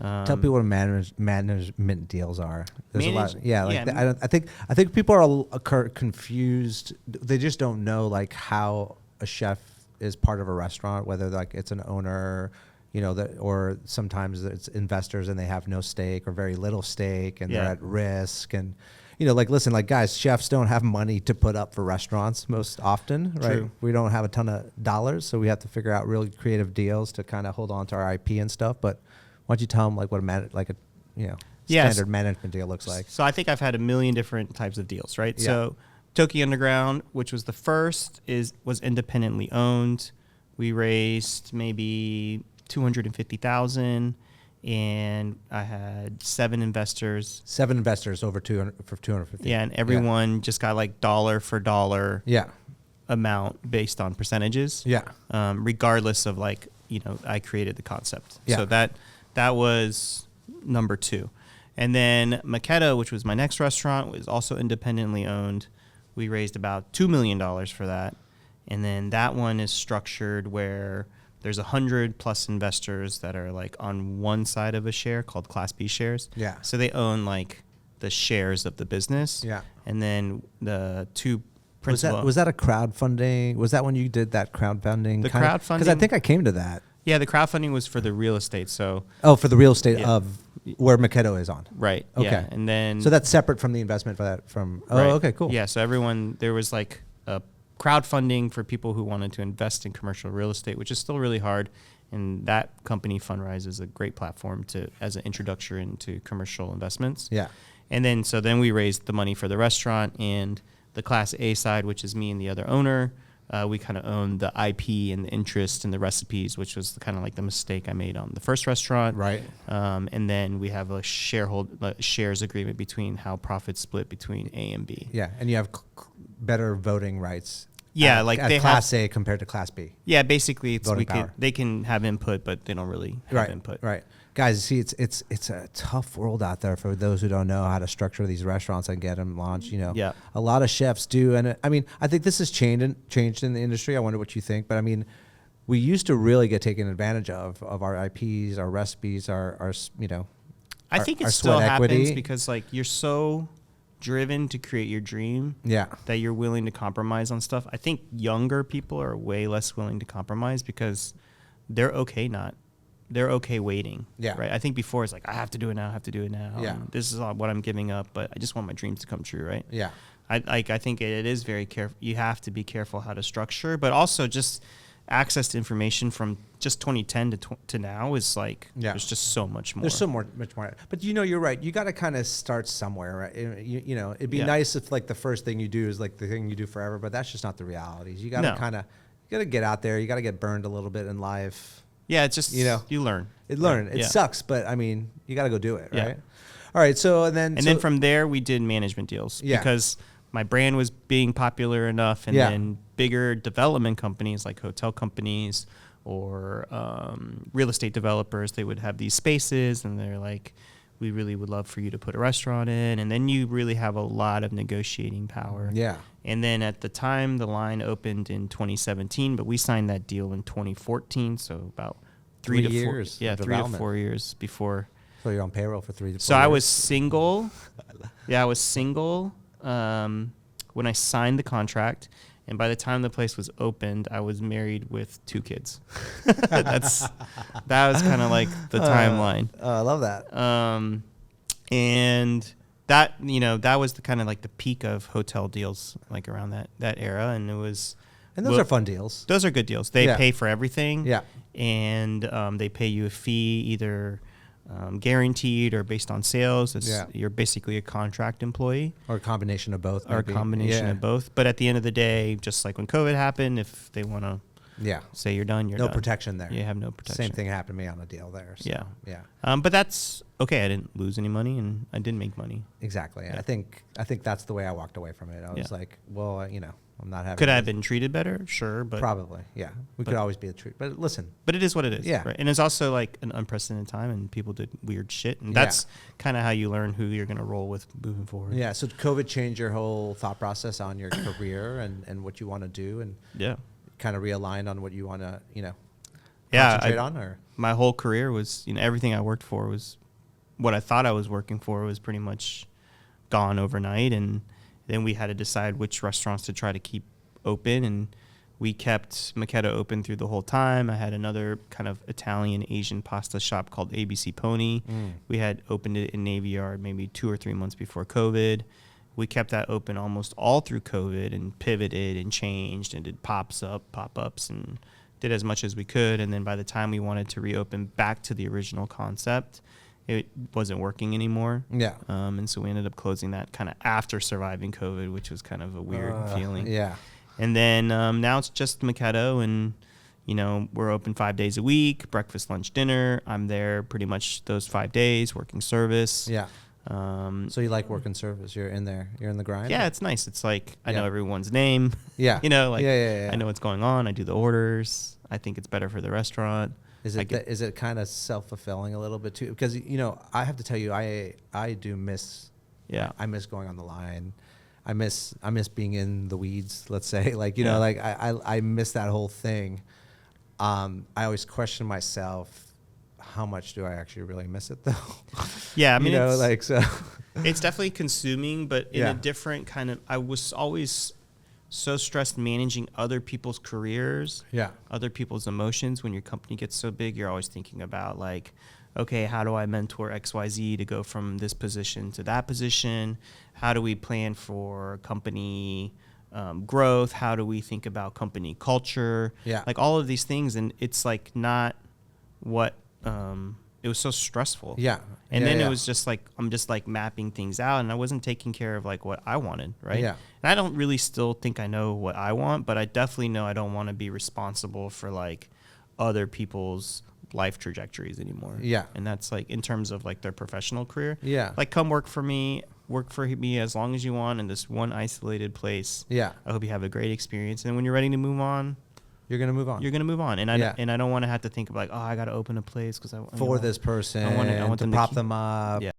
Tell people what management deals are. There's a lot. Yeah, like I think people are confused. They just don't know like how a chef is part of a restaurant, whether like it's an owner, or sometimes it's investors and they have no stake or very little stake and they're at risk. And listen, like guys, chefs don't have money to put up for restaurants most often, right? True. We don't have a ton of dollars, so we have to figure out really creative deals to kind of hold on to our IP and stuff. But why don't you tell them like what standard management deal looks like? So I think I've had a million different types of deals, right? Yeah. So Tokyo Underground, which was the first, was independently owned. We raised maybe $250,000. And I had 7 investors. 7 investors over 250. Yeah, and everyone just got like dollar for dollar amount based on percentages. Yeah. Regardless of like, I created the concept. Yeah. So that was number 2. And then Makeda, which was my next restaurant, was also independently owned. We raised about $2 million for that. And then that one is structured where there's 100+ investors that are like on one side of a share called Class B shares. Yeah. So they own like the shares of the business. Yeah. And then the 2 principal. Was that a crowdfunding? Was that when you did that crowdfunding? The crowdfunding. Because I think I came to that. Yeah, the crowdfunding was for the real estate. So. Oh, for the real estate of where Makeda is on. Right. Okay. Yeah. And then. So that's separate from the investment for that Oh, right. okay, cool. Yeah. So there was like a crowdfunding for people who wanted to invest in commercial real estate, which is still really hard. And that company Fundrise is a great platform as an introduction into commercial investments. Yeah. And then we raised the money for the restaurant and the Class A side, which is me and the other owner. We kind of own the IP and the interest and the recipes, which was kind of like the mistake I made on the first restaurant. Right. And then we have a shares agreement between how profits split between A and B. Yeah, and you have better voting rights. Yeah, at they Class A compared to Class B. Yeah, basically they can have input, but they don't really have input. Right. Guys, see, it's a tough world out there for those who don't know how to structure these restaurants and get them launched. Yeah. A lot of chefs do, and I think this has changed in the industry. I wonder what you think, but we used to really get taken advantage of our IPs, our recipes, our I think it our still sweat happens equity. because like you're so driven to create your dream that you're willing to compromise on stuff. I think younger people are way less willing to compromise because they're okay waiting. Yeah. Right. I think before it's like, I have to do it now. Yeah. This is what I'm giving up, but I just want my dreams to come true. Right. Yeah. I think it is very careful. You have to be careful how to structure, but also just access to information from just 2010 to now is like, there's just so much more. There's much more. But you're right. You got to kind of start somewhere, right? It'd be nice if like the first thing you do is like the thing you do forever, but that's just not the realities. You got to get out there. You got to get burned a little bit in life. Yeah, it's just, you learn. It sucks, but you got to go do it, right? All right. So, then from there, we did management deals because my brand was being popular enough. And then bigger development companies like hotel companies or real estate developers, they would have these spaces and they're like, we really would love for you to put a restaurant in. And then you really have a lot of negotiating power. Yeah. And then at the time, the line opened in 2017, but we signed that deal in 2014. So about 3 to 4 years. Yeah, 3 to 4 years before. So you're on payroll for 3 to 4 years. So I was single. I was single when I signed the contract. And by the time the place was opened, I was married with 2 kids. That was kind of like the timeline. I love that. And that, that was the kind of like the peak of hotel deals, like around that era. And it was. And those are fun deals. Those are good deals. They pay for everything. Yeah. And they pay you a fee either guaranteed or based on sales. You're basically a contract employee. Or a combination of both. Or a combination of both. But at the end of the day, just like when COVID happened, if they want to say you're done, you're done. No protection there. You have no protection. Same thing happened to me on a deal there. So, yeah. But that's okay. I didn't lose any money and I didn't make money. Exactly. Yeah. I think that's the way I walked away from it. I was like, well, I'm not having. Could I have been treated better? Sure, but probably, yeah. We could always be a treat, but listen. But it is what it is, yeah. Right? And it's also like an unprecedented time, and people did weird shit, and that's kind of how you learn who you're going to roll with moving forward. Yeah. So COVID changed your whole thought process on your career and what you want to do, and kind of realigned on what you want to, concentrate on? Or my whole career was, everything I worked for was what I thought I was working for was pretty much gone overnight. And then we had to decide which restaurants to try to keep open. And we kept Makeda open through the whole time. I had another kind of Italian Asian pasta shop called ABC Pony. We had opened it in Navy Yard maybe 2 or 3 months before COVID. We kept that open almost all through COVID and pivoted and changed and did pop-ups, and did as much as we could. And then by the time we wanted to reopen back to the original concept, it wasn't working anymore. Yeah. And so we ended up closing that kind of after surviving COVID, which was kind of a weird feeling. Yeah. And then now it's just Makeda, and we're open 5 days a week, breakfast, lunch, dinner. I'm there pretty much those 5 days working service. Yeah. So you like working service? You're in there. You're in the grind. Yeah, it's nice. It's like I know everyone's name. Yeah. I know what's going on. I do the orders. I think it's better for the restaurant. Is it kind of self-fulfilling a little bit too? Because I have to tell you, I do miss. Yeah. I miss going on the line. I miss being in the weeds. Let's say, I miss that whole thing. I always question myself. How much do I actually really miss it though? Yeah, I mean, it's definitely consuming, but in a different kind of. I was always so stressed managing other people's careers, other people's emotions. When your company gets so big, you're always thinking about okay, how do I mentor XYZ to go from this position to that position? How do we plan for company growth? How do we think about company culture? Yeah. All of these things, and it's not what. It was so stressful. Yeah. And then it was just I'm just mapping things out, and I wasn't taking care of what I wanted. Right. Yeah. And I don't really still think I know what I want, but I definitely know I don't want to be responsible for other people's life trajectories anymore. Yeah. And that's in terms of their professional career. Yeah. Come work for me as long as you want in this one isolated place. Yeah. I hope you have a great experience. And when you're ready to move on, you're gonna move on. You're gonna move on, and I don't want to have to think of I got to open a place because for this person. I want them to prop them up. Yeah.